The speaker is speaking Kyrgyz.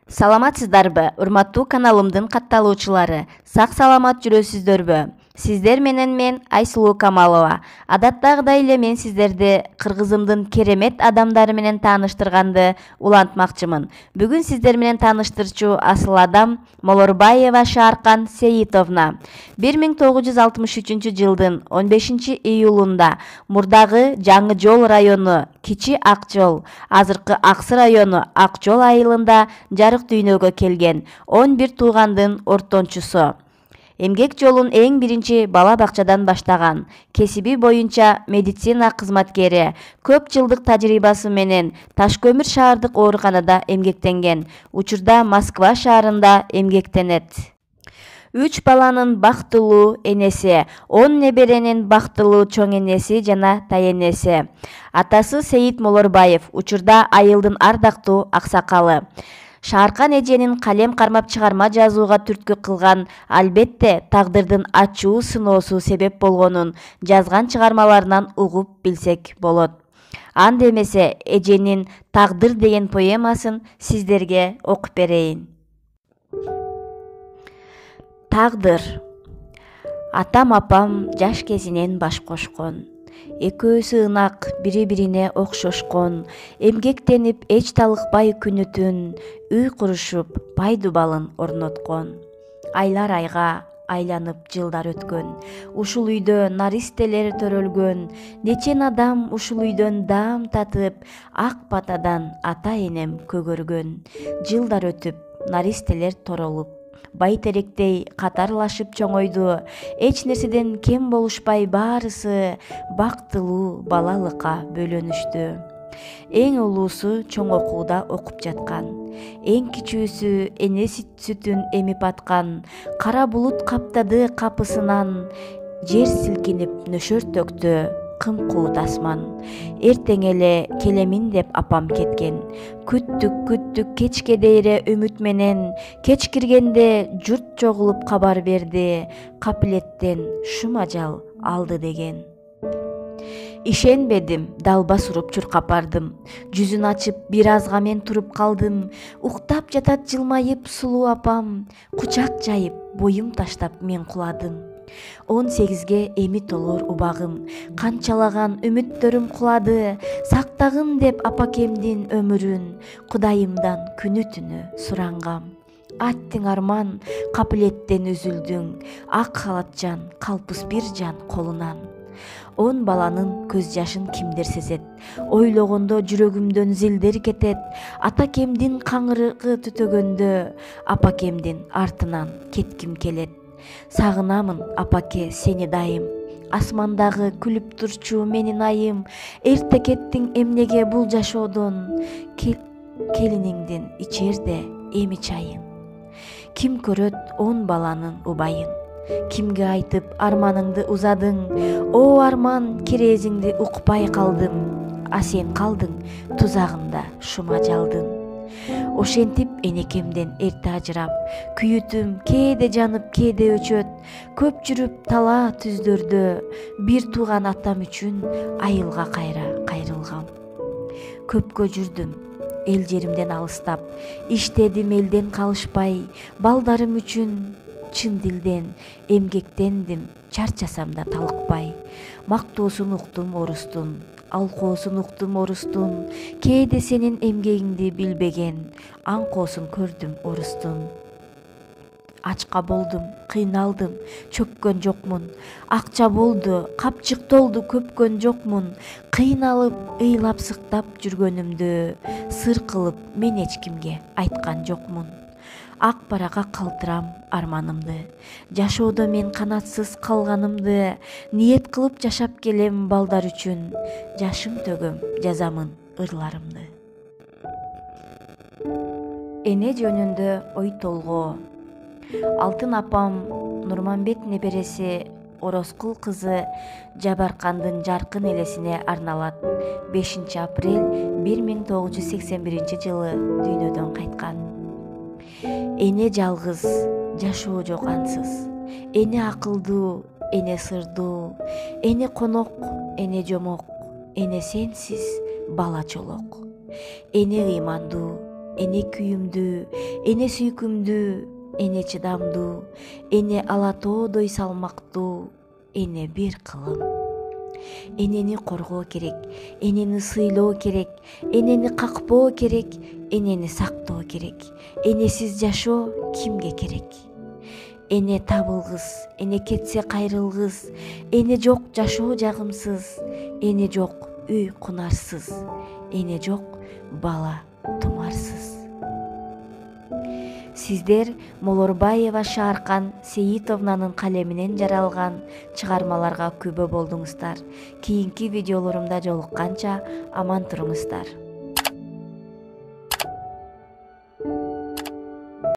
Саламатсыздарбы, урматтуу каналымдын катталуучулары? Сак саламат жүрөсүздөрбү? Сиздер менен мен Айсулуу Камалова. Адаттагыдай эле мен сиздерди кыргызымдын керемет адамдары менен тааныштырганды улантмакчымын. Бүгүн сиздер менен тааныштырчу асыл адам Молорбаева Шааркан Сейитовна. 1963 жылдын 15 июлунда мурдагы Жаңы Жол району Кичи Ак Жол, азыркы Аксы району Ак Жол айылында жарык дүйнөгө келген 11 туугандын ортончусу. Эмгек жолун эң биринчи бала бакчадан баштаган. Кесиби боюнча медицина кызматкери, көп жылдык тажрыйбасы менен Ташкөмүр шаардык ооруканада эмгектенген. Учурда Москва шаарында эмгектенет. 3 баланын бактылуу энеси, 10 неберенин бактылуу чоң энеси жана таенеси. Атасы Сейит Молорбаев, учурда айылдын ардактуу аксакалы. Шааркан эженин калем кармап чыгарма жазууга түрткү кылган, албетте, тагдырдын ачуу сыноосу себеп болгонун жазган чыгармаларынан угуп билсек болот. Анда эмесе эженин «Тагдыр» деген поэмасын сиздерге окуп берейин. Тагдыр. Атам апам жаш кезинен баш кошкон. Экөөсү ынак, бири-бирине окшошкон, эмгектенип эч талыкпай күнү түн, үй курушуп, пайдубалын орноткон. Айлар айга айланып жылдар өткөн, ушул үйдө наристелер төрөлгөн, нечен адам ушул үйдөн даам татып, ак батадан ата-энем көгөргөн. Жылдар өтүп, наристелер торолуп, байтеректей катарлашып чоңойду, эч нерседен кем болушпай баарысы бактылуу балалыкка бөлөнүштү. Эң улуусу чоң окууда окуп жаткан, эң кичүүсү эне сүтүн эмип аткан. Кара булут каптады капысынан, жер силкинип нөшөр төктү кым-куут асман. Эртең эле келемин деп апам кеткен. Күттүк кечке дейре үмүт менен, кеч киргенде журт чогулуп кабар берди, капилеттен шум ажал алды деген. Ишенбедим, далбас уруп чуркап бардым. Жүзүн ачып бир азга мен туруп калдым. Уктап жатат жылмайып сулуу апам, кучак жайып боюм таштап мен куладым. 18ге эми толор убагым, канчалаган үмүттөрүм кулады. Сактагын деп апакемдин өмүрүн, Кудайымдан күнү түнү сурангам. Аттың арман, капилеттен үзүлдүң, ак халатжан, калпыс бир жан колунан. 10 баланын көз жашын кимдер сезет, ойлогондо жүрөгүмдөн зилдер кетет. Атакемдин каңырыгы түтөгөндө, апакемдин артынан кетким келет. Сагынамын, апаке, сени дайым, асмандагы күлүп турчу менин айым. Эрте кеттиң эмнеге бул жашоодон, келиниңдин ичерде эми чайын. Ким көрөт 10 баланын убайын, кимге айтып арманыңды узадың? О арман, керезиңди укпай калдым, а сен калдың тузагында шум ажалдын. Ошентип энекемден эрте ажырап, күйүтүм кээде жанып, кээде өчөт. Көп жүрүп талаа түздөрдө, бир тууган атам үчүн айылга кайра кайрылгам. Көпкө жүрдүм, эл жеримден алыстап, иштедим элден калышпай. Балдарым үчүн чын дилден эмгектендим, чарчасам да талыкпай. Мактоосун уктум орустун, алкоосун уктум орустун. Кээде сенин эмгегиңди билбеген, аңкоосун көрдүм орустун. Ачка болдум, кыйналдым, чөккөн жокмун. Акча болду, капчыктолду, көпкөн жокмун. Кыйналып, ыйлап сыктап жүргөнүмдү сыр кылып мен эч кимге айткан жокмун. Ак парага калтырам арманымды, жашоодо мен канатсыз калганымды. Ниет кылып жашап келем балдар үчүн, жашым төгөм жазамын ырларымды. Эне жөнүндө ой толгоо. Алтын апам Нурманбет небереси Орозкул кызы Жабаркандын жаркын элесине арналат. 5 апрель 1981 жылы дүйнөдөн кайткан. Эне жалгыз, жашоо жок ансыз. Эне акылдуу, эне сырдуу, эне конок, эне жомок, эне сенсиз бала чолок. Эне ыймандуу, эне күйүмдүү, эне сүйкүмдүү, эне чыдамдуу, эне ала тоодой салмактуу, эне бир кылым. Энени коргоо керек, энени сыйлоо керек, энени какпоо керек, энени сактоо керек. Энесиз жашоо кимге керек? Эне табылгыс, эне кетсе кайрылгыс, эне жок жашоо жагымсыз, эне жок үй кунарсыз, эне жок бала тумарсыз. Сиздер Молорбаева Шааркан Сейитовнанын калеминен жаралган чыгармаларга күбө болдуңуздар. Кийинки видеолорумда жолукканча аман туруңуздар.